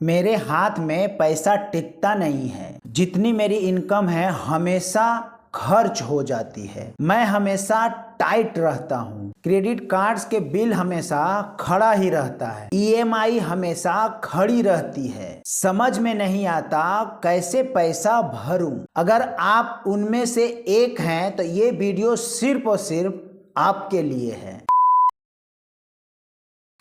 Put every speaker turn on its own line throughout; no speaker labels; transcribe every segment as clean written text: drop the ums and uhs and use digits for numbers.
मेरे हाथ में पैसा टिकता नहीं है। जितनी मेरी इनकम है हमेशा खर्च हो जाती है। मैं हमेशा टाइट रहता हूँ। क्रेडिट कार्ड्स के बिल हमेशा खड़ा ही रहता है। ईएमआई हमेशा खड़ी रहती है। समझ में नहीं आता कैसे पैसा भरूं। अगर आप उनमें से एक हैं तो ये वीडियो सिर्फ और सिर्फ आपके लिए है।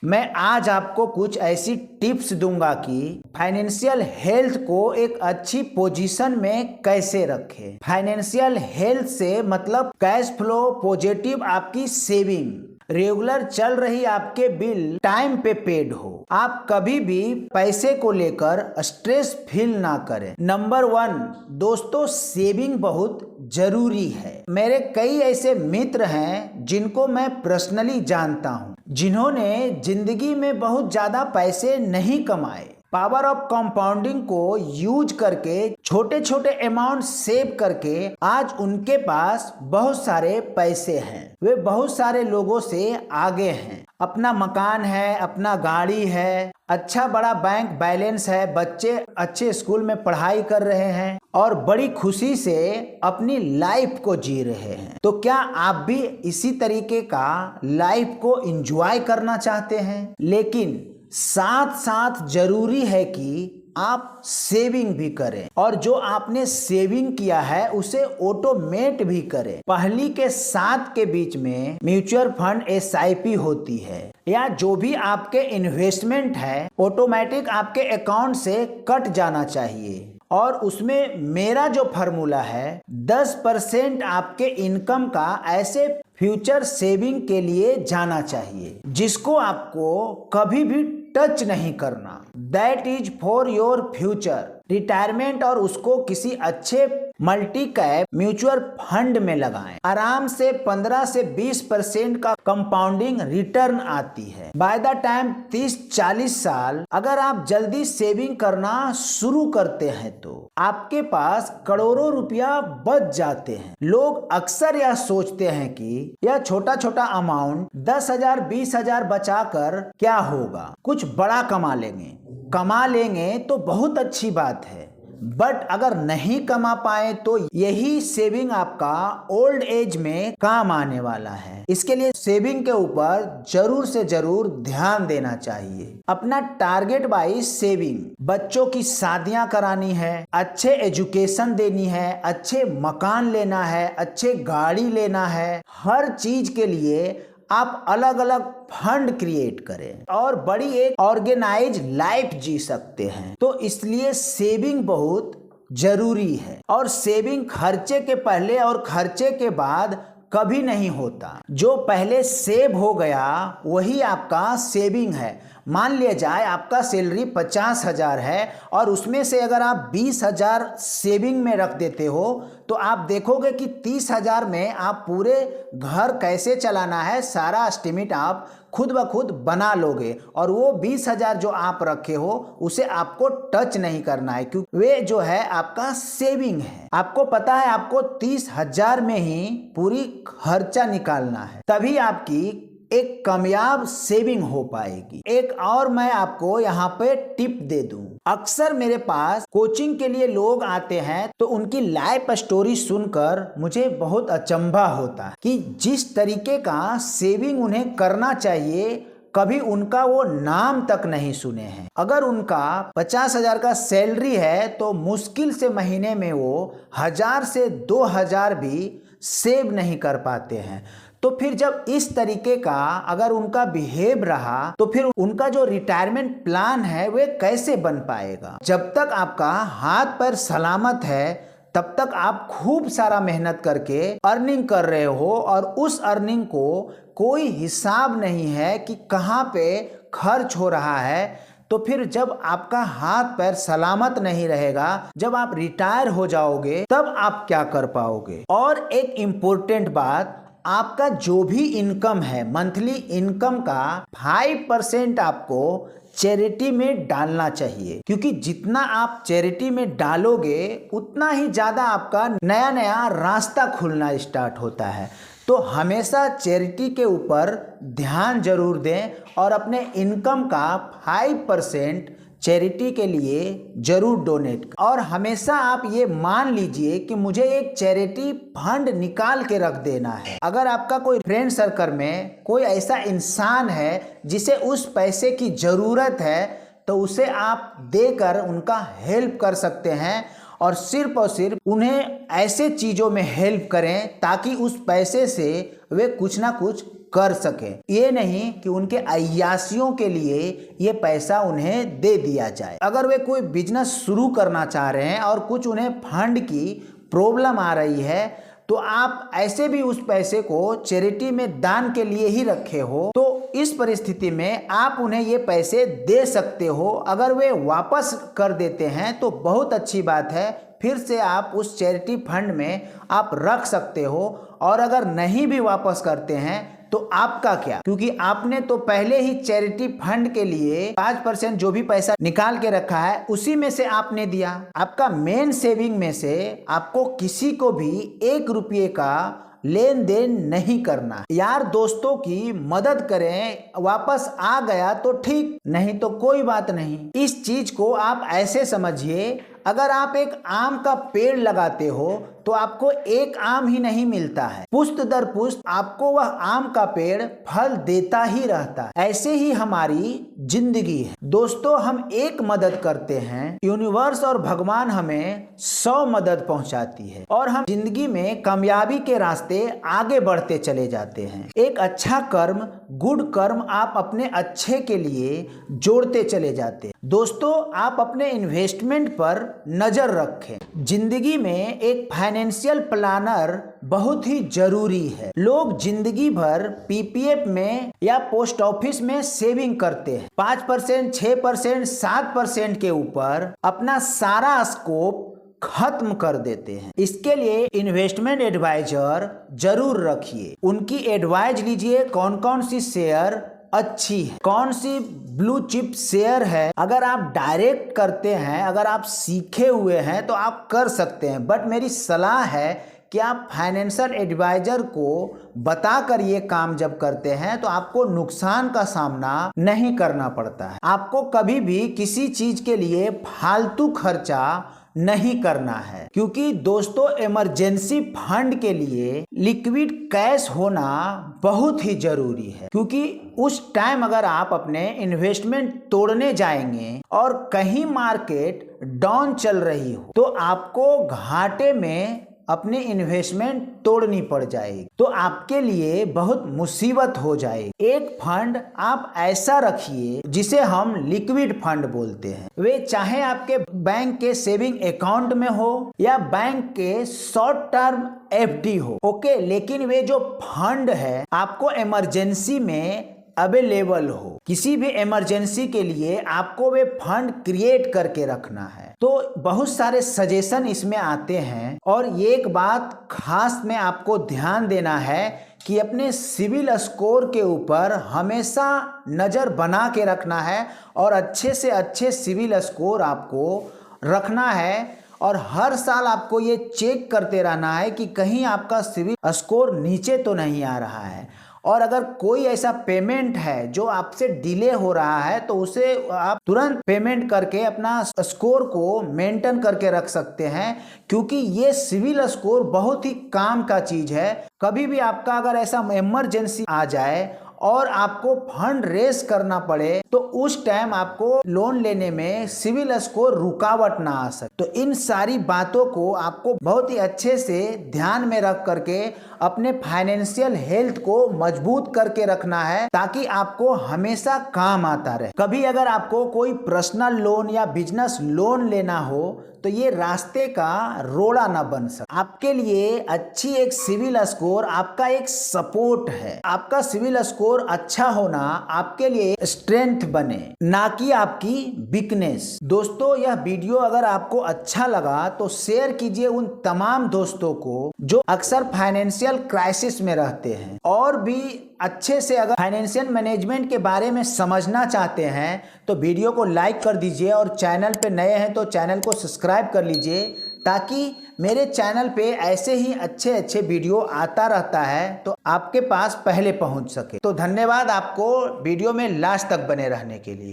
मैं आज आपको कुछ ऐसी टिप्स दूंगा कि फाइनेंशियल हेल्थ को एक अच्छी पोजीशन में कैसे रखें। फाइनेंशियल हेल्थ से मतलब कैश फ्लो, पॉजिटिव आपकी सेविंग, रेगुलर चल रही आपके बिल टाइम पे पेड हो। आप कभी भी पैसे को लेकर स्ट्रेस फील ना करें। नंबर 1 दोस्तों, सेविंग बहुत जरूरी है। मेरे कई ऐसे मित्र हैं जिनको मैं पर्सनली जानता हूं, जिन्होंने जिंदगी में बहुत ज्यादा पैसे नहीं कमाए। पावर ऑफ कंपाउंडिंग को यूज करके छोटे छोटे अमाउंट सेव करके आज उनके पास बहुत सारे पैसे हैं। वे बहुत सारे लोगों से आगे हैं। अपना मकान है, अपना गाड़ी है, अच्छा बड़ा बैंक बैलेंस है, बच्चे अच्छे स्कूल में पढ़ाई कर रहे हैं और बड़ी खुशी से अपनी लाइफ को जी रहे हैं। तो क्या आप भी इसी तरीके का लाइफ को एंजॉय करना चाहते हैं? लेकिन साथ साथ जरूरी है कि आप सेविंग भी करें और जो आपने सेविंग किया है उसे ऑटोमेट भी करें। पहली के 7 के बीच में म्यूचुअल फंड एसआईपी होती है या जो भी आपके इन्वेस्टमेंट है ऑटोमेटिक आपके अकाउंट से कट जाना चाहिए। और उसमें मेरा जो फॉर्मूला है 10% आपके इनकम का ऐसे फ्यूचर सेविंग के लिए जाना चाहिए जिसको आपको कभी भी टच नहीं करना। That is for your future retirement. और उसको किसी अच्छे मल्टी कैप म्यूचुअल फंड में लगाएं। आराम से 15 से 20% का कंपाउंडिंग रिटर्न आती है। बाय द टाइम 30-40 साल अगर आप जल्दी सेविंग करना शुरू करते हैं तो आपके पास करोड़ों रुपया बच जाते हैं। लोग अक्सर यह सोचते हैं कि यह छोटा छोटा अमाउंट 10,000 20,000 बचाकर क्या होगा, कुछ बड़ा कमा लेंगे तो बहुत अच्छी बात है। बट अगर नहीं कमा पाए तो यही सेविंग आपका ओल्ड एज में काम आने वाला है। इसके लिए सेविंग के ऊपर जरूर से जरूर ध्यान देना चाहिए। अपना टारगेट वाइज सेविंग, बच्चों की शादियां करानी है, अच्छे एजुकेशन देनी है, अच्छे मकान लेना है, अच्छे गाड़ी लेना है, हर चीज के लिए आप अलग अलग फंड क्रिएट करें और बड़ी एक ऑर्गेनाइज लाइफ जी सकते हैं। तो इसलिए सेविंग बहुत जरूरी है और सेविंग खर्चे के पहले और खर्चे के बाद कभी नहीं होता। जो पहले सेव हो गया वही आपका सेविंग है। मान लिया जाए आपका सैलरी 50,000 है और उसमें से अगर आप 20,000 सेविंग में रख देते हो तो आप देखोगे कि 30,000 में आप पूरे घर कैसे चलाना है सारा एस्टिमेट आप खुद ब खुद बना लोगे। और वो 20,000 जो आप रखे हो उसे आपको टच नहीं करना है क्योंकि वे जो है आपका सेविंग है। आपको पता है आपको 30,000 में ही पूरी खर्चा निकालना है, तभी आपकी एक कामयाब सेविंग हो पाएगी। एक और मैं आपको यहाँ पे टिप दे दूं। अक्सर मेरे पास कोचिंग के लिए लोग आते हैं तो उनकी लाइफ स्टोरी सुनकर मुझे बहुत अचंभा होता है कि जिस तरीके का सेविंग उन्हें करना चाहिए कभी उनका वो नाम तक नहीं सुने हैं। अगर उनका 50,000 का सैलरी है तो मुश्किल से महीने में वो 1,000 से 2,000 भी सेव नहीं कर पाते हैं। तो फिर जब इस तरीके का अगर उनका बिहेव रहा तो फिर उनका जो रिटायरमेंट प्लान है वे कैसे बन पाएगा? जब तक आपका हाथ पैर सलामत है तब तक आप खूब सारा मेहनत करके अर्निंग कर रहे हो और उस अर्निंग को कोई हिसाब नहीं है कि कहाँ पे खर्च हो रहा है। तो फिर जब आपका हाथ पैर सलामत नहीं रहेगा, जब आप रिटायर हो जाओगे तब आप क्या कर पाओगे? और एक इम्पोर्टेंट बात, आपका जो भी इनकम है मंथली इनकम का 5% आपको चैरिटी में डालना चाहिए क्योंकि जितना आप चैरिटी में डालोगे उतना ही ज्यादा आपका नया नया रास्ता खुलना स्टार्ट होता है। तो हमेशा चैरिटी के ऊपर ध्यान जरूर दें और अपने इनकम का 5% चैरिटी के लिए जरूर डोनेट करें। और हमेशा आप ये मान लीजिए कि मुझे एक चैरिटी फंड निकाल के रख देना है। अगर आपका कोई फ्रेंड सर्कल में कोई ऐसा इंसान है जिसे उस पैसे की जरूरत है, तो उसे आप देकर उनका हेल्प कर सकते हैं और सिर्फ उन्हें ऐसे चीजों में हेल्प करें ताकि उस पैसे से वे कुछ ना कुछ कर सके। ये नहीं कि उनके अय्यासियों के लिए ये पैसा उन्हें दे दिया जाए। अगर वे कोई बिजनेस शुरू करना चाह रहे हैं और कुछ उन्हें फंड की प्रॉब्लम आ रही है, तो आप ऐसे भी उस पैसे को चैरिटी में दान के लिए ही रखे हो, तो इस परिस्थिति में आप उन्हें ये पैसे दे सकते हो। अगर वे वापस कर देते हैं तो बहुत अच्छी बात है, फिर से आप उस चैरिटी फंड में आप रख सकते हो। और अगर नहीं भी वापस करते हैं तो आपका क्या, क्योंकि आपने तो पहले ही चैरिटी फंड के लिए 5% जो भी पैसा निकाल के रखा है उसी में से आपने दिया। आपका मेन सेविंग में से आपको किसी को भी 1 रुपये का लेन देन नहीं करना। यार दोस्तों की मदद करें, वापस आ गया तो ठीक, नहीं तो कोई बात नहीं। इस चीज को आप ऐसे समझिए, अगर आप एक आम का पेड़ लगाते हो तो आपको एक आम ही नहीं मिलता है, पुष्ट दर पुष्ट आपको वह आम का पेड़ फल देता ही रहता है। ऐसे ही हमारी जिंदगी है दोस्तों, हम एक मदद करते हैं, यूनिवर्स और भगवान हमें 100 मदद पहुंचाती है और हम जिंदगी में कामयाबी के रास्ते आगे बढ़ते चले जाते हैं। एक अच्छा कर्म, गुड कर्म आप अपने अच्छे के लिए जोड़ते चले जाते हैं। दोस्तों, आप अपने इन्वेस्टमेंट पर नजर रखें। जिंदगी में एक फाइनेंशियल प्लानर बहुत ही जरूरी है। लोग जिंदगी भर पीपीएफ में या पोस्ट ऑफिस में सेविंग करते हैं, 5%, 6%, 7% के ऊपर अपना सारा स्कोप खत्म कर देते हैं। इसके लिए इन्वेस्टमेंट एडवाइजर जरूर रखिए, उनकी एडवाइज लीजिए। कौन कौन सी शेयर अच्छी है, कौन सी ब्लू चिप शेयर है। अगर आप डायरेक्ट करते हैं, अगर आप सीखे हुए हैं तो आप कर सकते हैं, बट मेरी सलाह है कि आप फाइनेंशियल एडवाइजर को बताकर ये काम जब करते हैं तो आपको नुकसान का सामना नहीं करना पड़ता है। आपको कभी भी किसी चीज के लिए फालतू खर्चा नहीं करना है, क्योंकि दोस्तों इमरजेंसी फंड के लिए लिक्विड कैश होना बहुत ही जरूरी है। क्योंकि उस टाइम अगर आप अपने इन्वेस्टमेंट तोड़ने जाएंगे और कहीं मार्केट डाउन चल रही हो तो आपको घाटे में अपनी इन्वेस्टमेंट तोड़नी पड़ जाएगी, तो आपके लिए बहुत मुसीबत हो जाएगी। एक फंड आप ऐसा रखिए जिसे हम लिक्विड फंड बोलते हैं। वे चाहे आपके बैंक के सेविंग अकाउंट में हो या बैंक के शॉर्ट टर्म एफडी हो, ओके, लेकिन वे जो फंड है आपको इमरजेंसी में अवेलेबल हो। किसी भी इमरजेंसी के लिए आपको वे फंड क्रिएट करके रखना है। तो बहुत सारे सजेशन इसमें आते हैं और एक बात खास में आपको ध्यान देना है कि अपने सिविल स्कोर के ऊपर हमेशा नज़र बना के रखना है और अच्छे से अच्छे सिविल स्कोर आपको रखना है। और हर साल आपको ये चेक करते रहना है कि कहीं आपका सिविल स्कोर नीचे तो नहीं आ रहा है। और अगर कोई ऐसा पेमेंट है जो आपसे डिले हो रहा है तो उसे आप तुरंत पेमेंट करके अपना स्कोर को मेंटेन करके रख सकते हैं, क्योंकि ये सिविल स्कोर बहुत ही काम का चीज है। कभी भी आपका अगर ऐसा इमरजेंसी आ जाए और आपको फंड रेस करना पड़े तो उस टाइम आपको लोन लेने में सिविल स्कोर रुकावट ना आ सके। तो इन सारी बातों को आपको बहुत ही अच्छे से ध्यान में रख करके अपने फाइनेंशियल हेल्थ को मजबूत करके रखना है, ताकि आपको हमेशा काम आता रहे। कभी अगर आपको कोई पर्सनल लोन या बिजनेस लोन लेना हो तो ये रास्ते का रोड़ा ना बन सके। आपके लिए अच्छी एक सिविल स्कोर आपका एक सपोर्ट है। आपका सिविल स्कोर अच्छा होना आपके लिए स्ट्रेंथ बने, ना कि आपकी वीकनेस। दोस्तों, यह वीडियो अगर आपको अच्छा लगा तो शेयर कीजिए उन तमाम दोस्तों को जो अक्सर फाइनेंशियल क्राइसिस में रहते हैं और भी अच्छे से अगर फाइनेंशियल मैनेजमेंट के बारे में समझना चाहते हैं तो वीडियो को लाइक कर दीजिए और चैनल पे नए हैं तो चैनल को सब्सक्राइब कर लीजिए, ताकि मेरे चैनल पे ऐसे ही अच्छे अच्छे वीडियो आता रहता है तो आपके पास पहले पहुंच सके। तो धन्यवाद आपको वीडियो में लास्ट तक बने रहने के लिए।